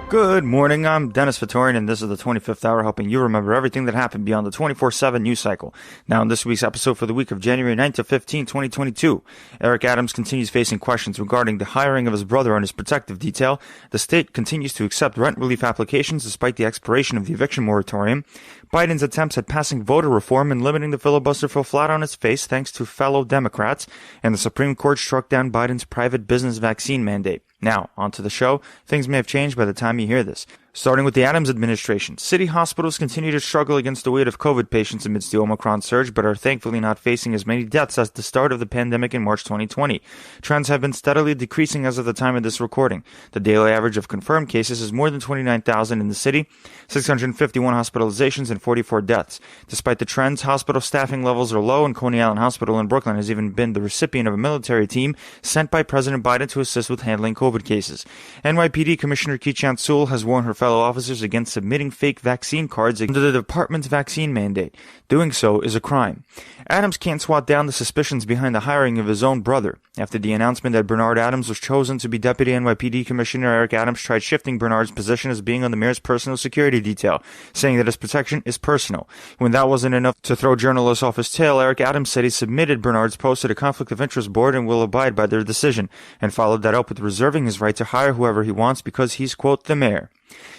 Good morning, I'm Dennis Vittorian, and this is the 25th hour, helping you remember everything that happened beyond the 24/7 news cycle. Now, in this week's episode for the week of January 9th to 15th, 2022, Eric Adams continues facing questions regarding the hiring of his brother on his protective detail. The state continues to accept rent relief applications despite the expiration of the eviction moratorium. Biden's attempts at passing voter reform and limiting the filibuster fell flat on its face thanks to fellow Democrats, and the Supreme Court struck down Biden's private business vaccine mandate. Now, onto the show. Things may have changed by the time you hear this. Starting with the Adams administration, city hospitals continue to struggle against the weight of COVID patients amidst the Omicron surge, but are thankfully not facing as many deaths as the start of the pandemic in March 2020. Trends have been steadily decreasing as of the time of this recording. The daily average of confirmed cases is more than 29,000 in the city, 651 hospitalizations, and 44 deaths. Despite the trends, hospital staffing levels are low, and Coney Island Hospital in Brooklyn has even been the recipient of a military team sent by President Biden to assist with handling COVID cases. NYPD Commissioner Keechant Sewell has warned her fellow officers against submitting fake vaccine cards under the department's vaccine mandate. Doing so is a crime. Adams can't swat down the suspicions behind the hiring of his own brother. After the announcement that Bernard Adams was chosen to be Deputy NYPD Commissioner, Eric Adams tried shifting Bernard's position as being on the mayor's personal security detail, saying that his protection is personal. When that wasn't enough to throw journalists off his tail, Eric Adams said he submitted Bernard's post to the Conflict of Interest Board and will abide by their decision, and followed that up with reserving his right to hire whoever he wants because he's, quote, the mayor.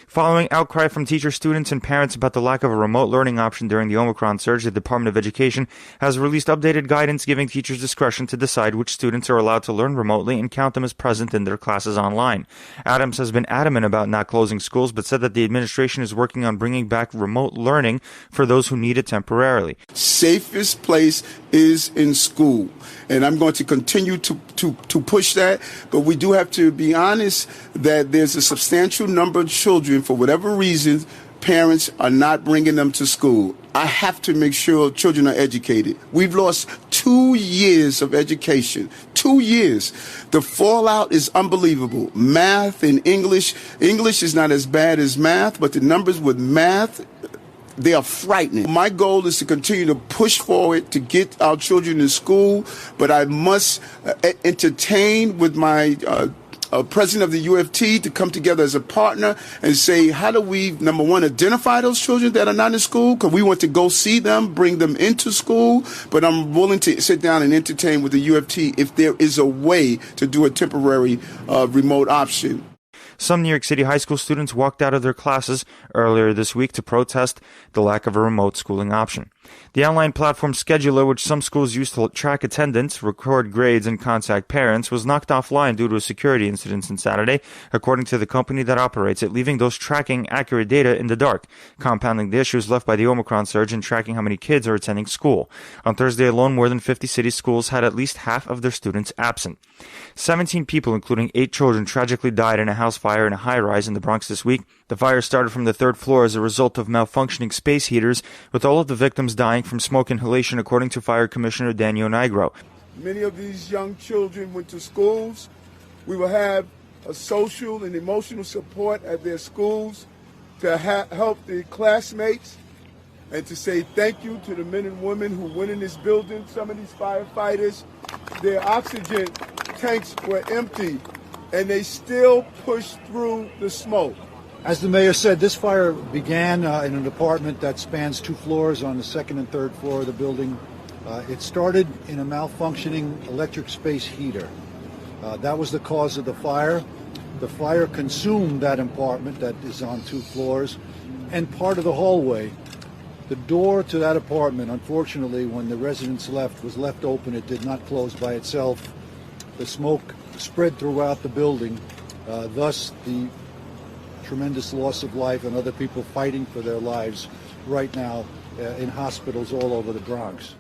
Following outcry from teachers, students, and parents about the lack of a remote learning option during the Omicron surge, the Department of Education has released updated guidance giving teachers discretion to decide which students are allowed to learn remotely and count them as present in their classes online. Adams has been adamant about not closing schools, but said that the administration is working on bringing back remote learning for those who need it temporarily. Safest place is in school, and I'm going to continue to push that, but we do have to be honest that there's a substantial number of children, for whatever reason, parents are not bringing them to school. I have to make sure children are educated. We've lost 2 years of education. 2 years. The fallout is unbelievable. Math and English is not as bad as math, but the numbers with math, they are frightening. My goal is to continue to push forward to get our children in school, but I must entertain with my president of the UFT to come together as a partner and say, how do we, number one, identify those children that are not in school? Because we want to go see them, bring them into school, but I'm willing to sit down and entertain with the UFT if there is a way to do a temporary remote option. Some New York City high school students walked out of their classes earlier this week to protest the lack of a remote schooling option. The online platform Scheduler, which some schools use to track attendance, record grades, and contact parents, was knocked offline due to a security incident on Saturday, according to the company that operates it, leaving those tracking accurate data in the dark, compounding the issues left by the Omicron surge in tracking how many kids are attending school. On Thursday alone, more than 50 city schools had at least half of their students absent. 17 people, including 8 children, tragically died in a house fire in a high-rise in the Bronx this week. The fire started from the 3rd floor as a result of malfunctioning space heaters, with all of the victims dying from smoke inhalation, according to Fire Commissioner Daniel Nigro. Many of these young children went to schools. We will have a social and emotional support at their schools to help the classmates and to say thank you to the men and women who went in this building. Some of these firefighters, their oxygen tanks were empty, and they still pushed through the smoke. As the mayor said, this fire began in an apartment that spans 2 floors on the 2nd and 3rd floor of the building. It started in a malfunctioning electric space heater. That was the cause of the fire. The fire consumed that apartment that is on 2 floors and part of the hallway. The door to that apartment, unfortunately, when the residents left, was left open. It did not close by itself. The smoke spread throughout the building, thus the tremendous loss of life and other people fighting for their lives right now in hospitals all over the Bronx.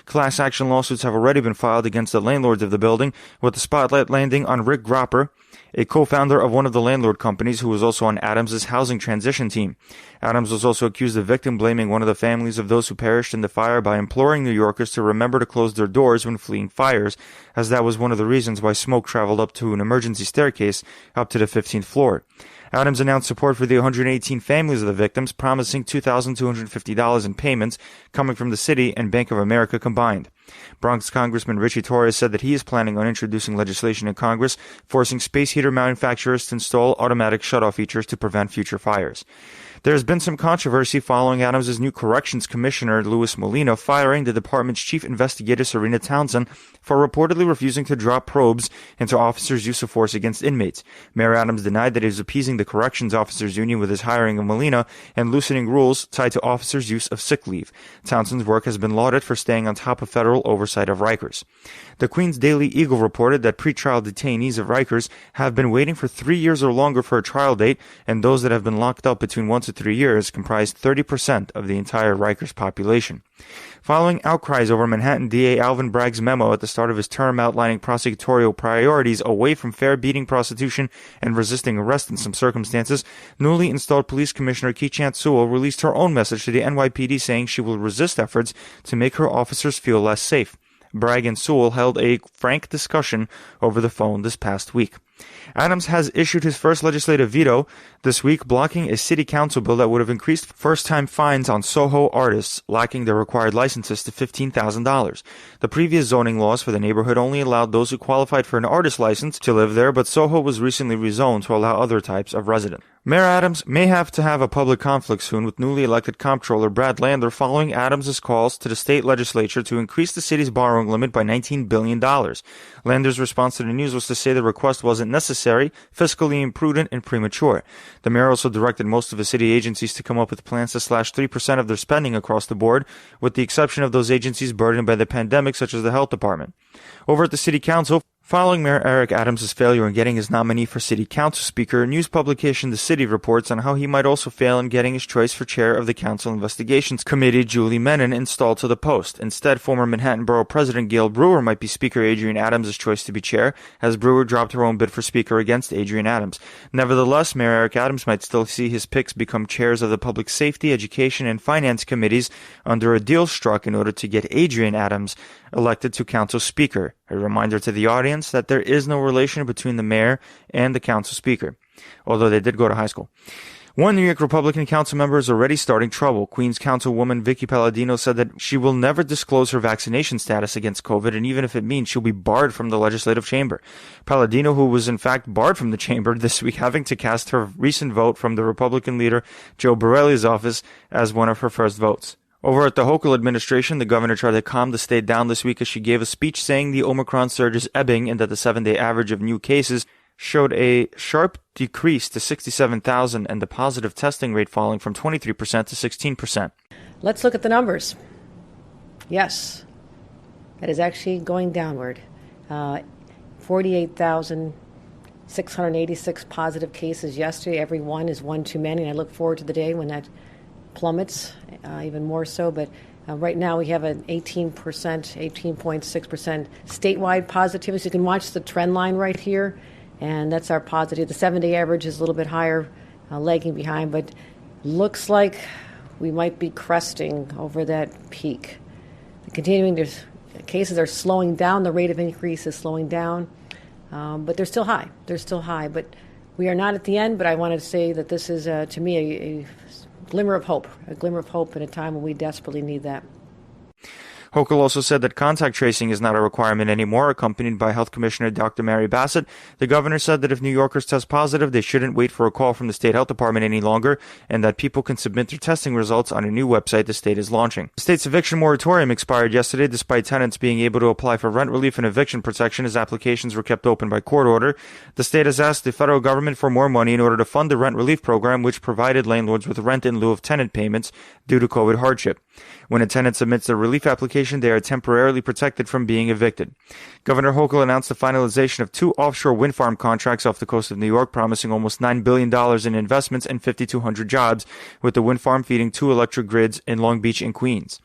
Class action lawsuits have already been filed against the landlords of the building, with the spotlight landing on Rick Gropper, a co-founder of one of the landlord companies who was also on Adams' housing transition team. Adams was also accused of victim blaming one of the families of those who perished in the fire by imploring New Yorkers to remember to close their doors when fleeing fires, as that was one of the reasons why smoke traveled up to an emergency staircase up to the 15th floor. Adams announced support for the 118 families of the victims, promising $2,250 in payments coming from the city and Bank of America combined. Bronx Congressman Richie Torres said that he is planning on introducing legislation in Congress forcing space heater manufacturers to install automatic shutoff features to prevent future fires. There has been some controversy following Adams' new corrections commissioner, Louis Molina, firing the department's chief investigator, Serena Townsend, for reportedly refusing to drop probes into officers' use of force against inmates. Mayor Adams denied that he was appeasing the corrections officers' union with his hiring of Molina and loosening rules tied to officers' use of sick leave. Townsend's work has been lauded for staying on top of federal oversight of Rikers. The Queens Daily Eagle reported that pretrial detainees of Rikers have been waiting for 3 years or longer for a trial date, and those that have been locked up between 1 to 3 years comprise 30% of the entire Rikers population. Following outcries over Manhattan DA Alvin Bragg's memo at the start of his term outlining prosecutorial priorities away from fair beating prostitution and resisting arrest in some circumstances, newly installed Police Commissioner Keechant Sewell released her own message to the NYPD saying she will resist efforts to make her officers feel less safe. Bragg and Sewell held a frank discussion over the phone this past week. Adams has issued his first legislative veto this week, blocking a city council bill that would have increased first-time fines on Soho artists lacking their required licenses to $15,000. The previous zoning laws for the neighborhood only allowed those who qualified for an artist license to live there, but Soho was recently rezoned to allow other types of residents. Mayor Adams may have to have a public conflict soon with newly elected comptroller Brad Lander following Adams' calls to the state legislature to increase the city's borrowing limit by $19 billion. Lander's response to the news was to say the request wasn't necessary, fiscally imprudent, and premature. The mayor also directed most of the city agencies to come up with plans to slash 3% of their spending across the board, with the exception of those agencies burdened by the pandemic, such as the health department. Over at the city council, following Mayor Eric Adams' failure in getting his nominee for city council speaker, news publication The City reports on how he might also fail in getting his choice for chair of the council investigations committee, Julie Menon, installed to the post. Instead, former Manhattan Borough President Gail Brewer might be Speaker Adrienne Adams' choice to be chair, as Brewer dropped her own bid for speaker against Adrienne Adams. Nevertheless, Mayor Eric Adams might still see his picks become chairs of the public safety, education, and finance committees under a deal struck in order to get Adrienne Adams elected to council speaker. A reminder to the audience that there is no relation between the mayor and the council speaker, although they did go to high school. One New York Republican council member is already starting trouble. Queens Councilwoman Vicky Palladino said that she will never disclose her vaccination status against COVID, and even if it means she'll be barred from the legislative chamber. Palladino, who was in fact barred from the chamber this week, having to cast her recent vote from the Republican leader Joe Borelli's office as one of her first votes. Over at the Hochul administration, the governor tried to calm the state down this week as she gave a speech saying the Omicron surge is ebbing and that the 7-day average of new cases showed a sharp decrease to 67,000 and the positive testing rate falling from 23% to 16%. Let's look at the numbers. Yes, that is actually going downward. 48,686 positive cases yesterday. Every one is one too many, and I look forward to the day when that plummets even more so. But right now we have an 18.6% statewide positivity. So you can watch the trend line right here, and that's our positive. The 7-day average is a little bit higher, lagging behind, but looks like we might be cresting over that peak. The continuing cases are slowing down. The rate of increase is slowing down, but they're still high. But we are not at the end. But I wanted to say that this is, to me, a glimmer of hope in a time when we desperately need that. Hochul also said that contact tracing is not a requirement anymore, accompanied by Health Commissioner Dr. Mary Bassett. The governor said that if New Yorkers test positive, they shouldn't wait for a call from the state health department any longer, and that people can submit their testing results on a new website the state is launching. The state's eviction moratorium expired yesterday, despite tenants being able to apply for rent relief and eviction protection as applications were kept open by court order. The state has asked the federal government for more money in order to fund the rent relief program, which provided landlords with rent in lieu of tenant payments due to COVID hardship. When a tenant submits a relief application, they are temporarily protected from being evicted. Governor Hochul announced the finalization of 2 offshore wind farm contracts off the coast of New York, promising almost $9 billion in investments and 5,200 jobs, with the wind farm feeding 2 electric grids in Long Beach and Queens.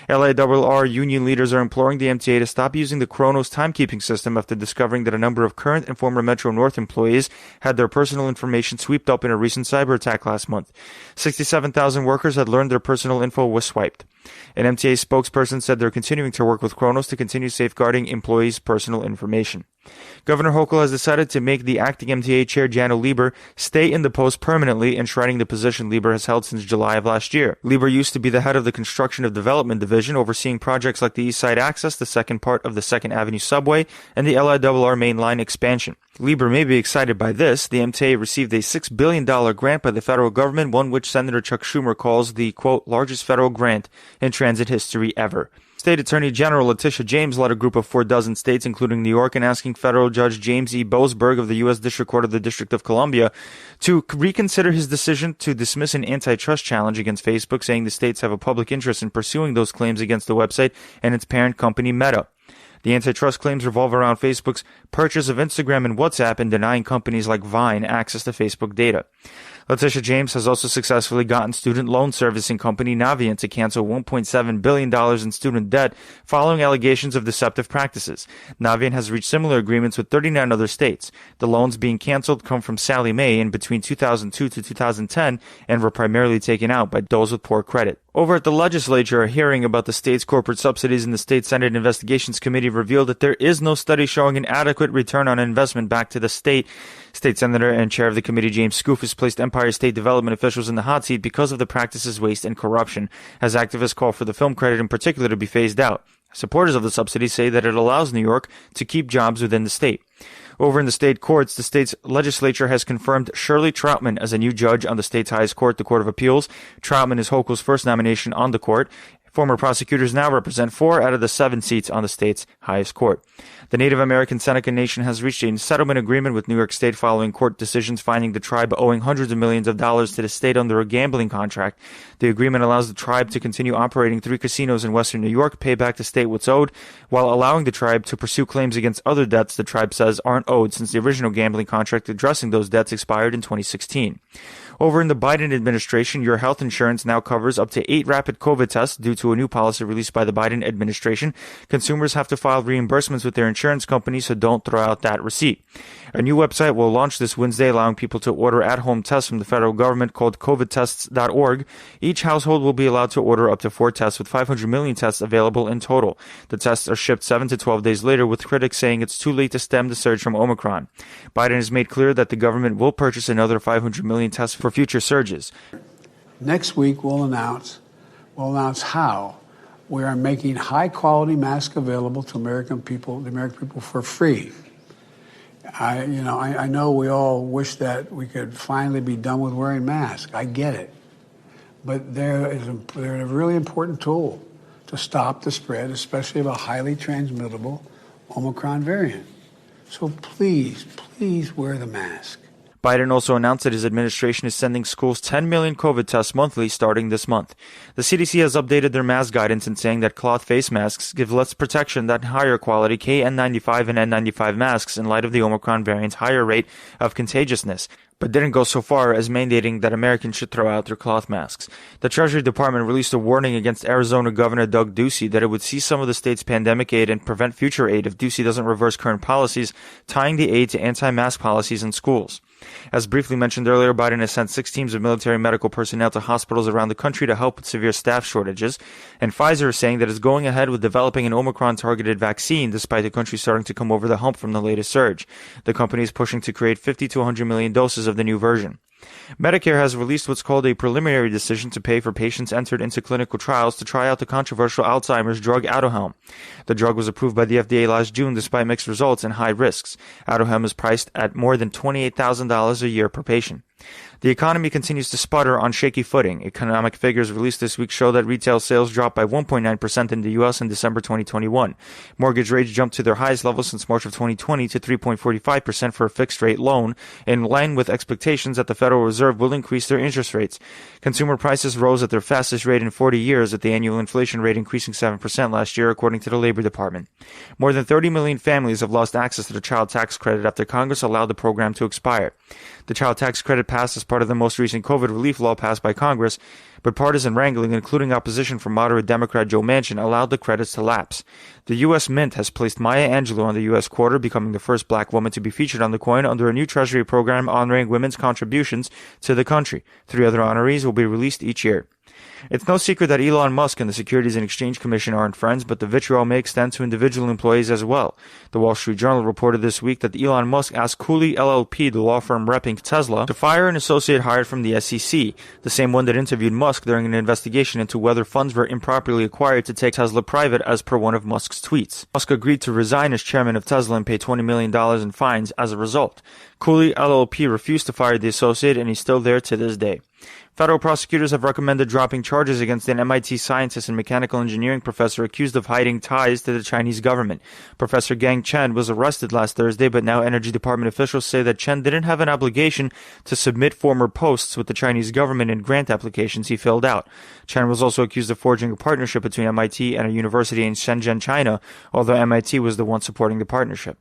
LARR union leaders are imploring the MTA to stop using the Kronos timekeeping system after discovering that a number of current and former Metro North employees had their personal information swept up in a recent cyber attack last month. 67,000 workers had learned their personal info was swiped. An MTA spokesperson said they're continuing to work with Kronos to continue safeguarding employees' personal information. Governor Hochul has decided to make the acting MTA chair Janno Lieber stay in the post permanently, enshrining the position Lieber has held since July of last year. Lieber used to be the head of the Construction of Development Division, overseeing projects like the East Side Access, the second part of the 2nd Avenue subway, and the LIRR main line expansion. Lieber may be excited by this. The MTA received a $6 billion grant by the federal government, one which Senator Chuck Schumer calls the, quote, largest federal grant in transit history ever. State Attorney General Letitia James led a group of 4 states, including New York, in asking federal judge James E. Boasberg of the U.S. District Court of the District of Columbia to reconsider his decision to dismiss an antitrust challenge against Facebook, saying the states have a public interest in pursuing those claims against the website and its parent company Meta. The antitrust claims revolve around Facebook's purchase of Instagram and WhatsApp and denying companies like Vine access to Facebook data. Letitia James has also successfully gotten student loan servicing company Navient to cancel $1.7 billion in student debt following allegations of deceptive practices. Navient has reached similar agreements with 39 other states. The loans being canceled come from Sallie Mae in between 2002 to 2010 and were primarily taken out by those with poor credit. Over at the legislature, a hearing about the state's corporate subsidies in the State Senate Investigations Committee revealed that there is no study showing an adequate return on investment back to the state. State Senator and Chair of the committee James Skoufis placed Empire State Development officials in the hot seat because of the practices, waste, and corruption, as activists call for the film credit in particular to be phased out. Supporters of the subsidy say that it allows New York to keep jobs within the state. Over in the state courts, the state's legislature has confirmed Shirley Troutman as a new judge on the state's highest court, the Court of Appeals. Troutman is Hochul's first nomination on the court. Former prosecutors now represent 4 out of the 7 seats on the state's highest court. The Native American Seneca Nation has reached a settlement agreement with New York State following court decisions finding the tribe owing hundreds of millions of dollars to the state under a gambling contract. The agreement allows the tribe to continue operating 3 casinos in western New York, pay back the state what's owed, while allowing the tribe to pursue claims against other debts the tribe says aren't owed since the original gambling contract addressing those debts expired in 2016. Over in the Biden administration, your health insurance now covers up to 8 rapid COVID tests due to a new policy released by the Biden administration. Consumers have to file reimbursements with their insurance company, so don't throw out that receipt. A new website will launch this Wednesday, allowing people to order at-home tests from the federal government called covidtests.org. Each household will be allowed to order up to 4 tests with 500 million tests available in total. The tests are shipped 7 to 12 days later, with critics saying it's too late to stem the surge from Omicron. Biden has made clear that the government will purchase another 500 million tests for future surges. Next week, we'll announce how we are making high-quality masks available to the American people for free. I know we all wish that we could finally be done with wearing masks. I get it. But they're a really important tool to stop the spread, especially of a highly transmittable Omicron variant. So please wear the mask. Biden also announced that his administration is sending schools 10 million COVID tests monthly starting this month. The CDC has updated their mask guidance in saying that cloth face masks give less protection than higher quality KN95 and N95 masks in light of the Omicron variant's higher rate of contagiousness, but didn't go so far as mandating that Americans should throw out their cloth masks. The Treasury Department released a warning against Arizona Governor Doug Ducey that it would seize some of the state's pandemic aid and prevent future aid if Ducey doesn't reverse current policies, tying the aid to anti-mask policies in schools. As briefly mentioned earlier, Biden has sent 6 teams of military medical personnel to hospitals around the country to help with severe staff shortages, and Pfizer is saying that it's going ahead with developing an Omicron-targeted vaccine despite the country starting to come over the hump from the latest surge. The company is pushing to create 50 to 100 million doses of the new version. Medicare has released what's called a preliminary decision to pay for patients entered into clinical trials to try out the controversial Alzheimer's drug Aduhelm. The drug was approved by the FDA last June despite mixed results and high risks. Aduhelm is priced at more than $28,000 a year per patient. The economy continues to sputter on shaky footing. Economic figures released this week show that retail sales dropped by 1.9% in the U.S. in December 2021. Mortgage rates jumped to their highest level since March of 2020 to 3.45% for a fixed-rate loan, in line with expectations that the Federal Reserve will increase their interest rates. Consumer prices rose at their fastest rate in 40 years, with the annual inflation rate increasing 7% last year, according to the Labor Department. More than 30 million families have lost access to the child tax credit after Congress allowed the program to expire. The child tax credit passed as part of the most recent COVID relief law passed by Congress, but partisan wrangling, including opposition from moderate Democrat Joe Manchin, allowed the credits to lapse. The U.S. Mint has placed Maya Angelou on the U.S. quarter, becoming the first black woman to be featured on the coin under a new Treasury program honoring women's contributions to the country. 3 other honorees will be released each year. It's no secret that Elon Musk and the Securities and Exchange Commission aren't friends, but the vitriol may extend to individual employees as well. The Wall Street Journal reported this week that Elon Musk asked Cooley LLP, the law firm repping Tesla, to fire an associate hired from the SEC, the same one that interviewed Musk during an investigation into whether funds were improperly acquired to take Tesla private, as per one of Musk's tweets. Musk agreed to resign as chairman of Tesla and pay $20 million in fines as a result. Cooley LLP refused to fire the associate, and he's still there to this day. Federal prosecutors have recommended dropping charges against an MIT scientist and mechanical engineering professor accused of hiding ties to the Chinese government. Professor Gang Chen was arrested last Thursday, but now Energy Department officials say that Chen didn't have an obligation to submit former posts with the Chinese government and grant applications he filled out. Chen was also accused of forging a partnership between MIT and a university in Shenzhen, China, although MIT was the one supporting the partnership.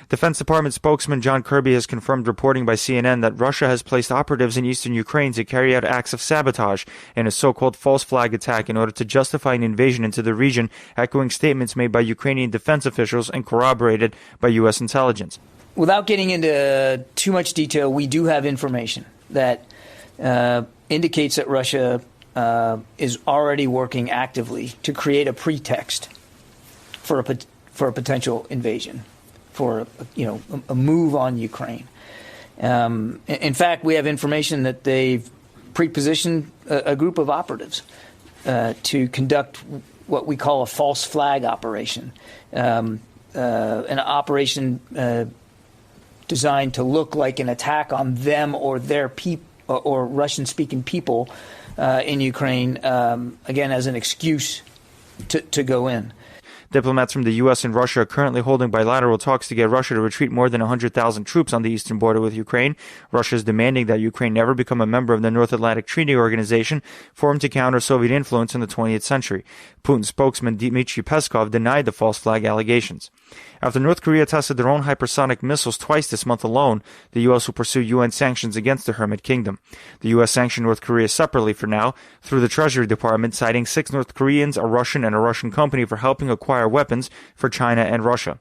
Defense Department spokesman John Kirby has confirmed reporting by CNN that Russia has placed operatives in eastern Ukraine to carry out acts of sabotage in a so-called false flag attack in order to justify an invasion into the region, echoing statements made by Ukrainian defense officials and corroborated by U.S. intelligence. Without getting into too much detail, we do have information that indicates that Russia is already working actively to create a pretext for a potential invasion, for a move on Ukraine. In fact, we have information that they've pre-positioned a group of operatives to conduct what we call a false flag operation, an operation designed to look like an attack on them or their people or Russian-speaking people in Ukraine, again as an excuse to go in. Diplomats from the U.S. and Russia are currently holding bilateral talks to get Russia to retreat more than 100,000 troops on the eastern border with Ukraine. Russia is demanding that Ukraine never become a member of the North Atlantic Treaty Organization, formed to counter Soviet influence in the 20th century. Putin's spokesman Dmitry Peskov denied the false flag allegations. After North Korea tested their own hypersonic missiles twice this month alone, the U.S. will pursue UN sanctions against the Hermit Kingdom. The U.S. sanctioned North Korea separately for now, through the Treasury Department, citing 6 North Koreans, a Russian, and a Russian company for helping acquire weapons for China and Russia.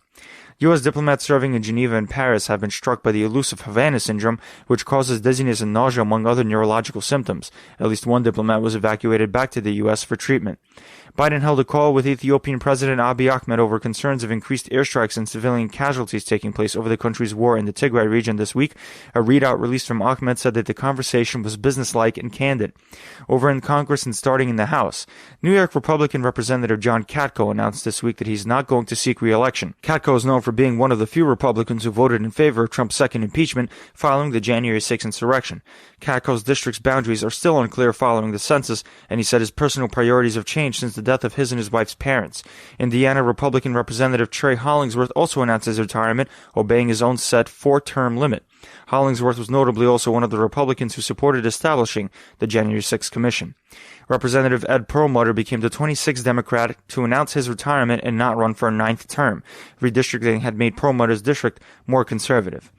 U.S. diplomats serving in Geneva and Paris have been struck by the elusive Havana syndrome, which causes dizziness and nausea among other neurological symptoms. At least one diplomat was evacuated back to the U.S. for treatment. Biden held a call with Ethiopian President Abiy Ahmed over concerns of increased airstrikes and civilian casualties taking place over the country's war in the Tigray region this week. A readout released from Ahmed said that the conversation was businesslike and candid. Over in Congress and starting in the House, New York Republican Representative John Katko announced this week that he's not going to seek re-election. Katko is known for being one of the few Republicans who voted in favor of Trump's second impeachment following the January 6th insurrection. Katko's district's boundaries are still unclear following the census, and he said his personal priorities have changed since the death of his and his wife's parents. Indiana Republican Representative Trey Hollingsworth also announced his retirement, obeying his own set 4-term limit. Hollingsworth was notably also one of the Republicans who supported establishing the January 6th Commission. Representative Ed Perlmutter became the 26th Democrat to announce his retirement and not run for a 9th term. Redistricting had made Perlmutter's district more conservative.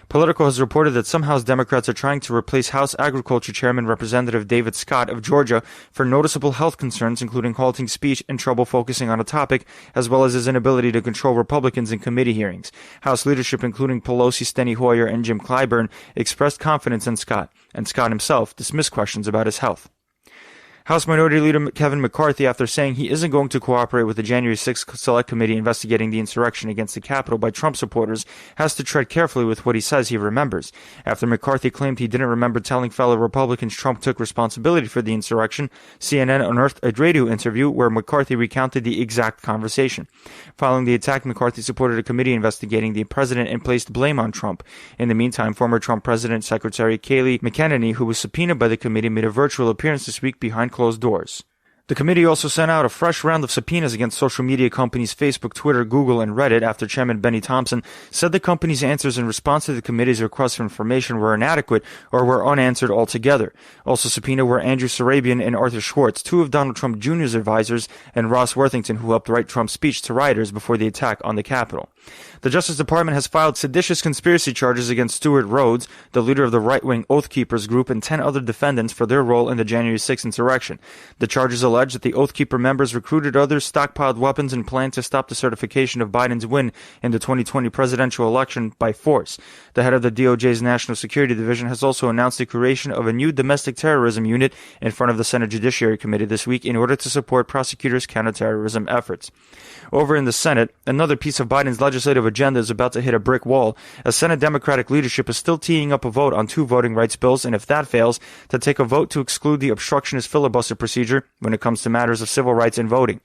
Politico has reported that some House Democrats are trying to replace House Agriculture Chairman Representative David Scott of Georgia for noticeable health concerns, including halting speech and trouble focusing on a topic, as well as his inability to control Republicans in committee hearings. House leadership, including Pelosi, Steny Hoyer, and Jim Clyburn, expressed confidence in Scott, and Scott himself dismissed questions about his health. House Minority Leader Kevin McCarthy, after saying he isn't going to cooperate with the January 6th Select Committee investigating the insurrection against the Capitol by Trump supporters, has to tread carefully with what he says he remembers. After McCarthy claimed he didn't remember telling fellow Republicans Trump took responsibility for the insurrection, CNN unearthed a radio interview where McCarthy recounted the exact conversation. Following the attack, McCarthy supported a committee investigating the president and placed blame on Trump. In the meantime, former Trump President Secretary Kayleigh McEnany, who was subpoenaed by the committee, made a virtual appearance this week behind closed doors. The committee also sent out a fresh round of subpoenas against social media companies Facebook, Twitter, Google, and Reddit after Chairman Benny Thompson said the company's answers in response to the committee's request for information were inadequate or were unanswered altogether. Also subpoenaed were Andrew Sarabian and Arthur Schwartz, 2 of Donald Trump Jr.'s advisors, and Ross Worthington, who helped write Trump's speech to rioters before the attack on the Capitol. The Justice Department has filed seditious conspiracy charges against Stuart Rhodes, the leader of the right-wing Oath Keepers group, and 10 other defendants for their role in the January 6th insurrection. The charges allege that the Oath Keeper members recruited others, stockpiled weapons, and planned to stop the certification of Biden's win in the 2020 presidential election by force. The head of the DOJ's National Security Division has also announced the creation of a new domestic terrorism unit in front of the Senate Judiciary Committee this week in order to support prosecutors' counterterrorism efforts. Over in the Senate, another piece of Biden's legislative agenda is about to hit a brick wall, as Senate Democratic leadership is still teeing up a vote on 2 voting rights bills, and if that fails, to take a vote to exclude the obstructionist filibuster procedure when it comes to matters of civil rights and voting.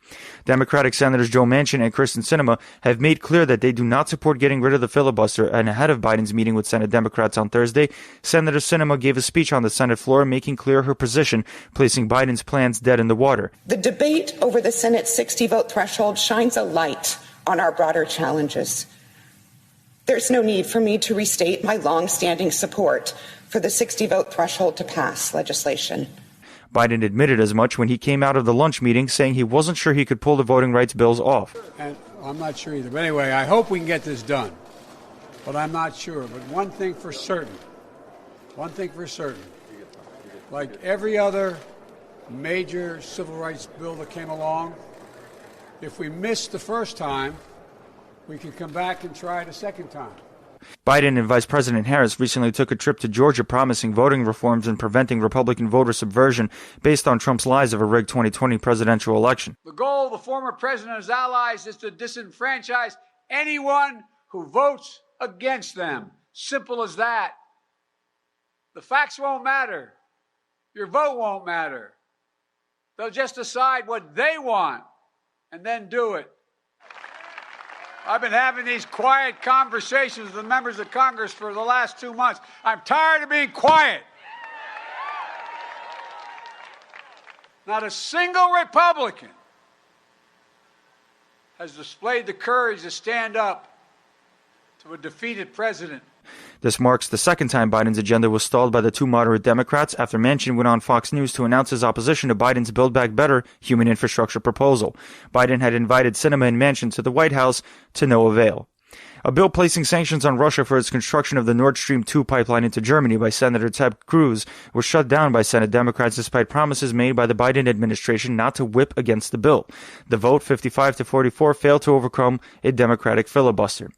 Democratic Senators Joe Manchin and Sinema have made clear that they do not support getting rid of the filibuster, and ahead of Biden's meeting with Senate Democrats on Thursday, Senator Sinema gave a speech on the Senate floor making clear her position, placing Biden's plans dead in the water. The debate over the Senate's 60-vote threshold shines a light on our broader challenges. There's no need for me to restate my long-standing support for the 60-vote threshold to pass legislation. Biden admitted as much when he came out of the lunch meeting, saying he wasn't sure he could pull the voting rights bills off. And I'm not sure either. But anyway, I hope we can get this done. But I'm not sure. But one thing for certain, like every other major civil rights bill that came along, if we missed the first time, we can come back and try it a second time. Biden and Vice President Harris recently took a trip to Georgia promising voting reforms and preventing Republican voter subversion based on Trump's lies of a rigged 2020 presidential election. The goal of the former president and his allies is to disenfranchise anyone who votes against them. Simple as that. The facts won't matter. Your vote won't matter. They'll just decide what they want and then do it. I've been having these quiet conversations with members of Congress for the last 2 months. I'm tired of being quiet. Not a single Republican has displayed the courage to stand up to a defeated president. This marks the second time Biden's agenda was stalled by the 2 moderate Democrats after Manchin went on Fox News to announce his opposition to Biden's Build Back Better human infrastructure proposal. Biden had invited Sinema and Manchin to the White House to no avail. A bill placing sanctions on Russia for its construction of the Nord Stream 2 pipeline into Germany by Senator Ted Cruz was shut down by Senate Democrats despite promises made by the Biden administration not to whip against the bill. The vote, 55-44, failed to overcome a Democratic filibuster.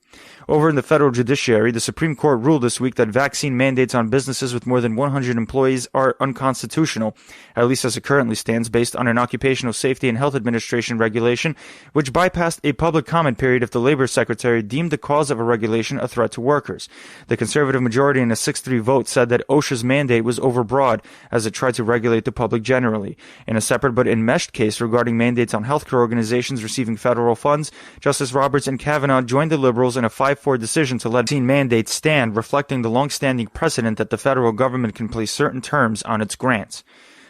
Over in the federal judiciary, the Supreme Court ruled this week that vaccine mandates on businesses with more than 100 employees are unconstitutional, at least as it currently stands, based on an Occupational Safety and Health Administration regulation, which bypassed a public comment period if the Labor Secretary deemed the cause of a regulation a threat to workers. The conservative majority in a 6-3 vote said that OSHA's mandate was overbroad as it tried to regulate the public generally. In a separate but enmeshed case regarding mandates on healthcare organizations receiving federal funds, Justice Roberts and Kavanaugh joined the liberals in a 5-4 decision to let vaccine mandates stand, reflecting the long-standing precedent that the federal government can place certain terms on its grants.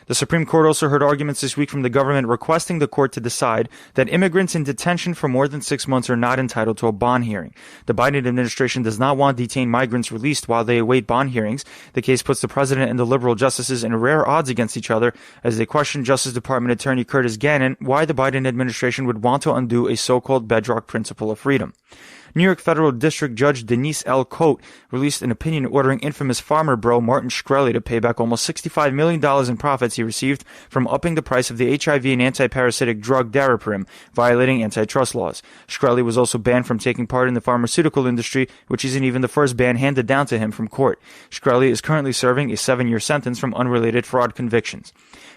The Supreme Court also heard arguments this week from the government requesting the court to decide that immigrants in detention for more than 6 months are not entitled to a bond hearing. The Biden administration does not want detained migrants released while they await bond hearings. The case puts the president and the liberal justices in rare odds against each other as they question Justice Department Attorney Curtis Gannon why the Biden administration would want to undo a so-called bedrock principle of freedom. New York Federal District Judge Denise L. Cote released an opinion ordering infamous farmer bro Martin Shkreli to pay back almost $65 million in profits he received from upping the price of the HIV and anti-parasitic drug Daraprim, violating antitrust laws. Shkreli was also banned from taking part in the pharmaceutical industry, which isn't even the first ban handed down to him from court. Shkreli is currently serving a 7-year sentence from unrelated fraud convictions.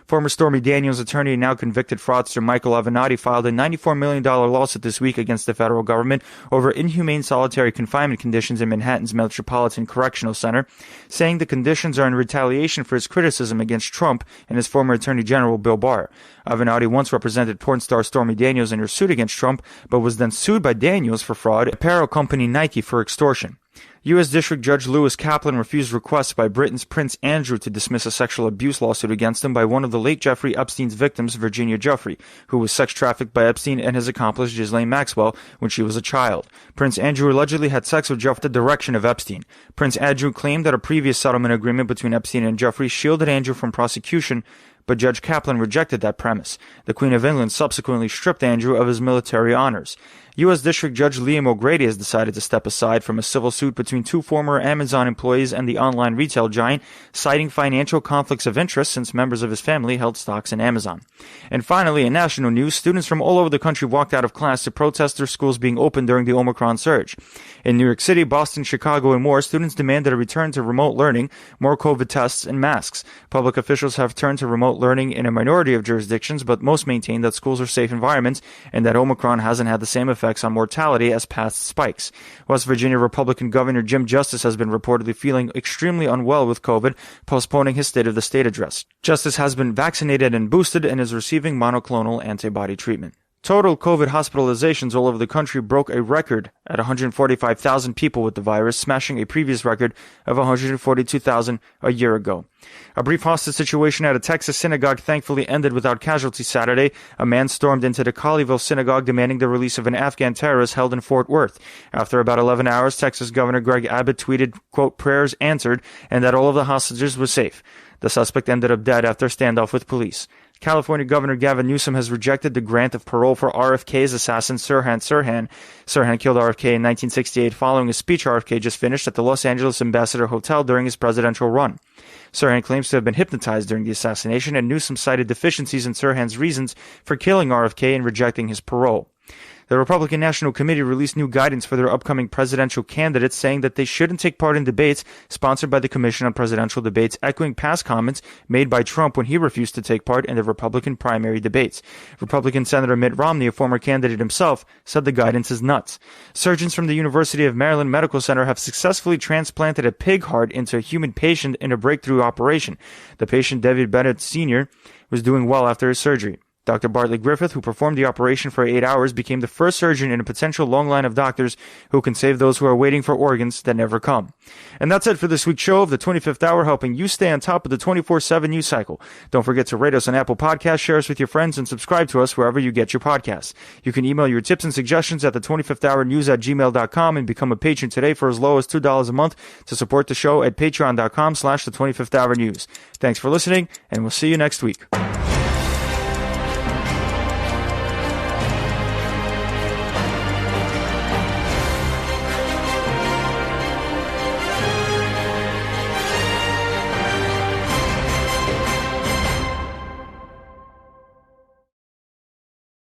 Former Stormy Daniels attorney and now convicted fraudster Michael Avenatti filed a $94 million lawsuit this week against the federal government over inhumane solitary confinement conditions in Manhattan's Metropolitan Correctional Center, saying the conditions are in retaliation for his criticism against Trump and his former Attorney General Bill Barr. Avenatti once represented porn star Stormy Daniels in her suit against Trump, but was then sued by Daniels for fraud, apparel company Nike for extortion. U.S. District Judge Lewis Kaplan refused requests by Britain's Prince Andrew to dismiss a sexual abuse lawsuit against him by one of the late Jeffrey Epstein's victims, Virginia Giuffre, who was sex trafficked by Epstein and his accomplice Ghislaine Maxwell when she was a child. Prince Andrew allegedly had sex with Giuffre at the direction of Epstein. Prince Andrew claimed that a previous settlement agreement between Epstein and Giuffre shielded Andrew from prosecution, but Judge Kaplan rejected that premise. The Queen of England subsequently stripped Andrew of his military honors. U.S. District Judge Liam O'Grady has decided to step aside from a civil suit between two former Amazon employees and the online retail giant, citing financial conflicts of interest since members of his family held stocks in Amazon. And finally, in national news, students from all over the country walked out of class to protest their schools being open during the Omicron surge. In New York City, Boston, Chicago, and more, students demanded a return to remote learning, more COVID tests, and masks. Public officials have turned to remote learning in a minority of jurisdictions, but most maintain that schools are safe environments and that Omicron hasn't had the same effects on mortality as past spikes. West Virginia Republican Governor Jim Justice has been reportedly feeling extremely unwell with COVID, postponing his State of the State address. Justice has been vaccinated and boosted and is receiving monoclonal antibody treatment. Total COVID hospitalizations all over the country broke a record at 145,000 people with the virus, smashing a previous record of 142,000 a year ago. A brief hostage situation at a Texas synagogue thankfully ended without casualties Saturday. A man stormed into the Colleyville synagogue demanding the release of an Afghan terrorist held in Fort Worth. After about 11 hours, Texas Governor Greg Abbott tweeted, quote, "prayers answered," and that all of the hostages were safe. The suspect ended up dead after a standoff with police. California Governor Gavin Newsom has rejected the grant of parole for RFK's assassin Sirhan Sirhan. Sirhan killed RFK in 1968 following a speech RFK just finished at the Los Angeles Ambassador Hotel during his presidential run. Sirhan claims to have been hypnotized during the assassination, and Newsom cited deficiencies in Sirhan's reasons for killing RFK and rejecting his parole. The Republican National Committee released new guidance for their upcoming presidential candidates, saying that they shouldn't take part in debates sponsored by the Commission on Presidential Debates, echoing past comments made by Trump when he refused to take part in the Republican primary debates. Republican Senator Mitt Romney, a former candidate himself, said the guidance is nuts. Surgeons from the University of Maryland Medical Center have successfully transplanted a pig heart into a human patient in a breakthrough operation. The patient, David Bennett Sr., was doing well after his surgery. Dr. Bartley Griffith, who performed the operation for 8 hours, became the first surgeon in a potential long line of doctors who can save those who are waiting for organs that never come. And that's it for this week's show of the 25th Hour, helping you stay on top of the 24/7 news cycle. Don't forget to rate us on Apple Podcasts, share us with your friends, and subscribe to us wherever you get your podcasts. You can email your tips and suggestions at the 25thhournews@gmail.com and become a patron today for as low as $2 a month to support the show at patreon.com/the 25th Hour News. Thanks for listening, and we'll see you next week.